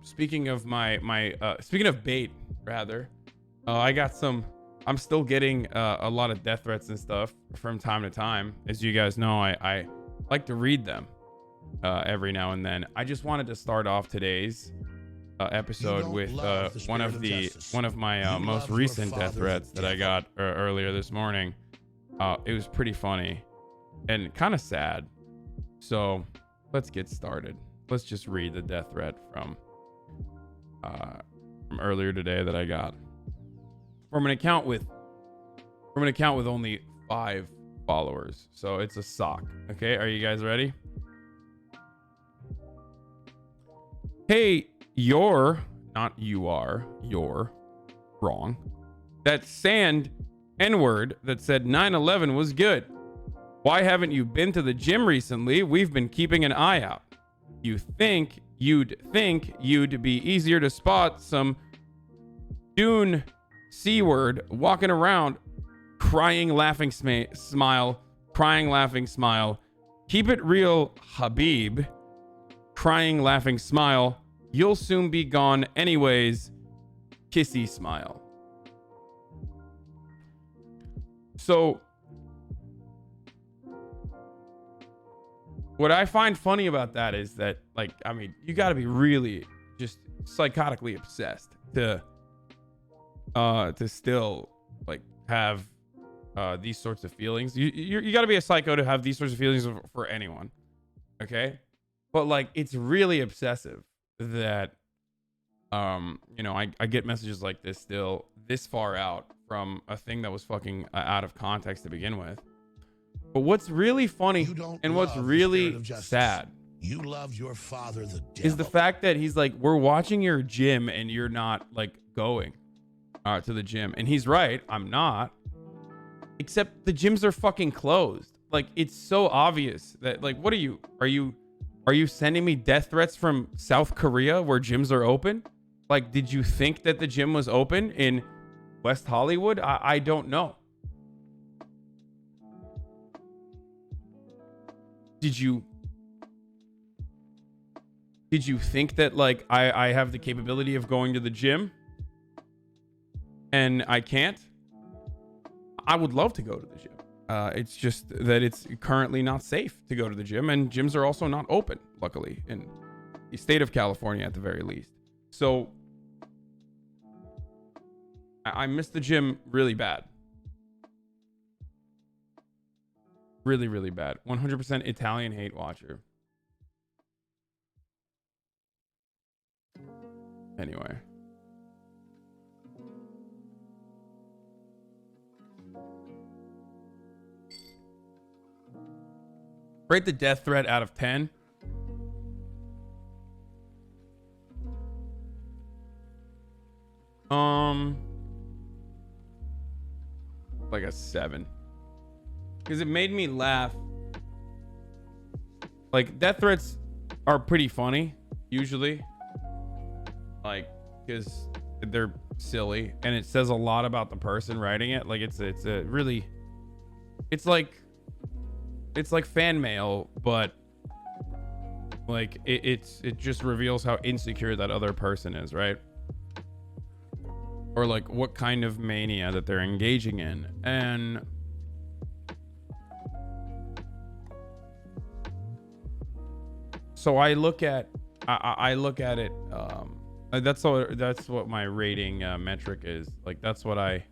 Speaking of speaking of bait, rather, I got some. I'm still getting a lot of death threats and stuff from time to time. As you guys know, I like to read them every now and then. I just wanted to start off today's episode with one of my most recent death threats that I got earlier this morning. It was pretty funny and kind of sad. So let's get started. Let's just read the death threat from earlier today that I got from an account with only 5 followers. So it's a sock. Okay, are you guys ready? Hey, you're wrong. That sand N-word that said 9/11 was good. Why haven't you been to the gym recently? We've been keeping an eye out. You'd think you'd be easier to spot some Dune C-word walking around, crying, laughing smile, crying, laughing smile. Keep it real, Habib. Crying, laughing smile. You'll soon be gone anyways. Kissy smile. So what I find funny about that is that, like, I mean, you got to be really just psychotically obsessed to still like have these sorts of feelings. You got to be a psycho to have these sorts of feelings for anyone. Okay. But like, it's really obsessive that, I get messages like this still this far out from a thing that was fucking out of context to begin with. But what's really funny and what's really sad, you love your father, the devil, is the fact that he's like, we're watching your gym and you're not like going to the gym. And he's right, I'm not. Except the gyms are fucking closed. Like, it's so obvious that, like, what are you sending me death threats from South Korea where gyms are open? Like, did you think that the gym was open in West Hollywood? I don't know. Did you think that, like, I have the capability of going to the gym and I can't? I would love to go to the gym. It's just that it's currently not safe to go to the gym, and gyms are also not open, luckily, in the state of California at the very least. So I miss the gym really bad. Really, really bad. 100% Italian hate watcher. Anyway. Rate the death threat out of 10. Like a 7. Because it made me laugh. Like, death threats are pretty funny, usually. Like, because they're silly. And it says a lot about the person writing it. Like, it's a really... It's like fan mail, but like it just reveals how insecure that other person is, right? Or like what kind of mania that they're engaging in. And so I look at it, that's what my rating metric is. Like, that's what I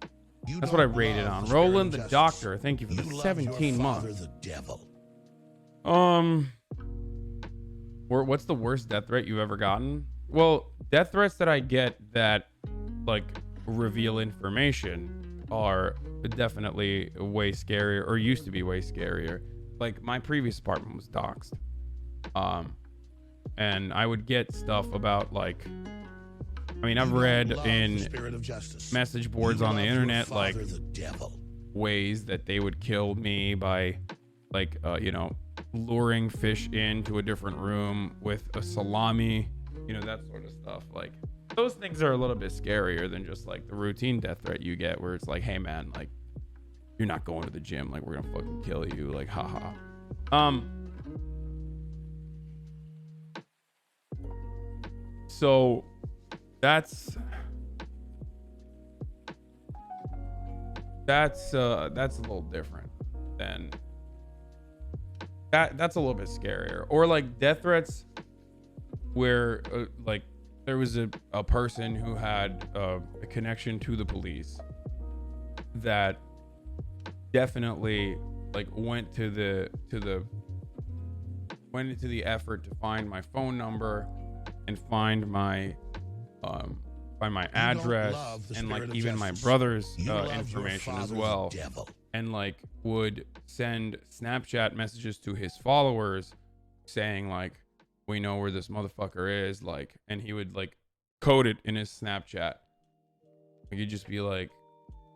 rated on. Roland the Doctor, thank you for the 17 months. What's the worst death threat you've ever gotten? Well, death threats that I get that like reveal information are definitely way scarier, or used to be way scarier. Like, my previous apartment was doxxed. And I would get stuff about, like, I mean, I've read in message boards on the internet, like, ways that they would kill me by, like, luring fish into a different room with a salami, that sort of stuff. Like, those things are a little bit scarier than just, like, the routine death threat you get where it's like, hey, man, like, you're not going to the gym. Like, we're gonna fucking kill you. Like, haha. So that's a little different than that. That's a little bit scarier. Or like death threats where like there was a person who had a connection to the police that definitely like went into the effort to find my phone number and find my address and like even my brother's information as well, and like would send Snapchat messages to his followers saying like, we know where this motherfucker is, like, and he would like code it in his Snapchat. Like, he'd just be like,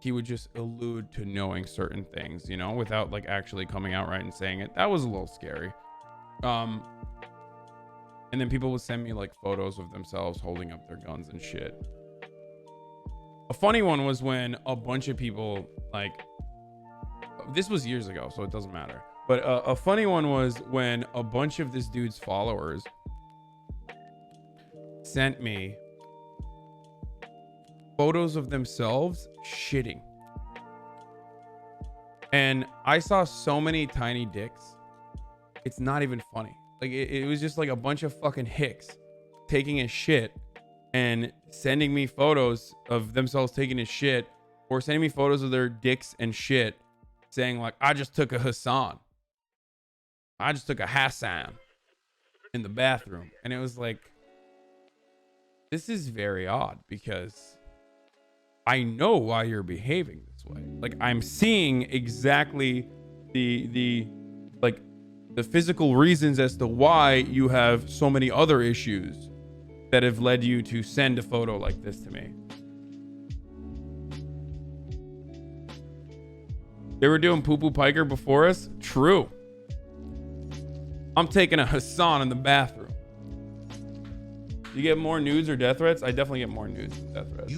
he would just allude to knowing certain things, you know, without like actually coming out right and saying it. That was a little scary. And then people would send me like photos of themselves holding up their guns and shit. A funny one was when a bunch of people, like, this was years ago, so it doesn't matter. But a funny one was when a bunch of this dude's followers sent me photos of themselves shitting. And I saw so many tiny dicks. It's not even funny. Like, it was just like a bunch of fucking hicks taking a shit and sending me photos of themselves taking a shit, or sending me photos of their dicks and shit, saying like, I just took a Hassan. I just took a Hassan in the bathroom. And it was like, this is very odd, because I know why you're behaving this way. Like, I'm seeing exactly the physical reasons as to why you have so many other issues that have led you to send a photo like this to me. They were doing poo-poo piker before us. True. I'm taking a Hassan in the bathroom. You get more nudes or death threats? I definitely get more nudes than death threats.